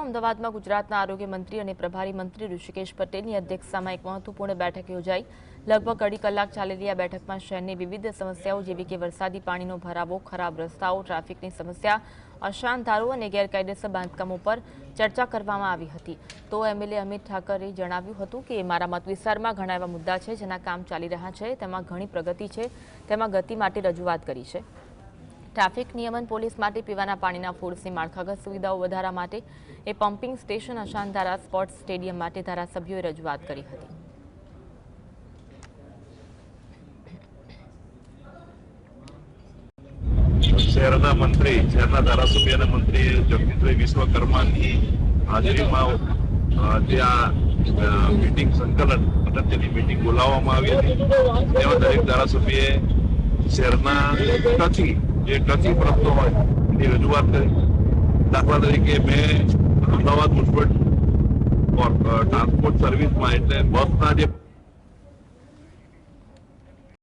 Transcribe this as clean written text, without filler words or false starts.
અમદાવાદમાં ગુજરાતના આરોગ્ય મંત્રી અને પ્રભારી મંત્રી ઋષિકેશ પટેલની અધ્યક્ષતામાં એક મહત્વપૂર્ણ બેઠક યોજાઈ। લગભગ અઢી કલાક ચાલેલી આ બેઠકમાં શહેરની વિવિધ સમસ્યાઓ જેવી કે વરસાદી પાણીનો ભરાવો, ખરાબ રસ્તાઓ, ટ્રાફિકની સમસ્યા, અશાંત ધારો અને ગેરકાયદેસર બાંધકામો પર ચર્ચા કરવામાં આવી હતી। તો એમએલએ અમિત ઠાકરે જણાવ્યું હતું કે મારા મત વિસ્તારમાં ઘણા એવા મુદ્દા છે જેના કામ ચાલી રહ્યા છે, તેમાં ઘણી પ્રગતિ છે, તેમાં ગતિ માટે રજૂઆત કરી છે। ટ્રાફિક નિયમન, પોલીસ માટે પીવાના પાણીના ફોર્સની માળખાગત સુવિધાઓ વધારા માટે એ પમ્પિંગ સ્ટેશન, અશાંતધારા સ્પોર્ટ્સ સ્ટેડિયમ માટે ધારાસભ્યોએ રજૂઆત કરી હતી। શહેરના મંત્રી, શહેરના ધારાસભ્ય અને મંત્રી જગદીશભાઈ વિશ્વકર્માની હાજરીમાં ત્યાં મીટિંગ સંકલન અગત્યની મીટિંગ બોલાવવામાં આવી હતી। તેમાં દરેક ધારાસભ્યએ શહેરના ટચી પ્રશ્નો હોય એની રજૂઆત કરી। દાખલા તરીકે મેં અમદાવાદ મ્યુનિસિપલ ટ્રાન્સપોર્ટ સર્વિસમાં એટલે બસના જે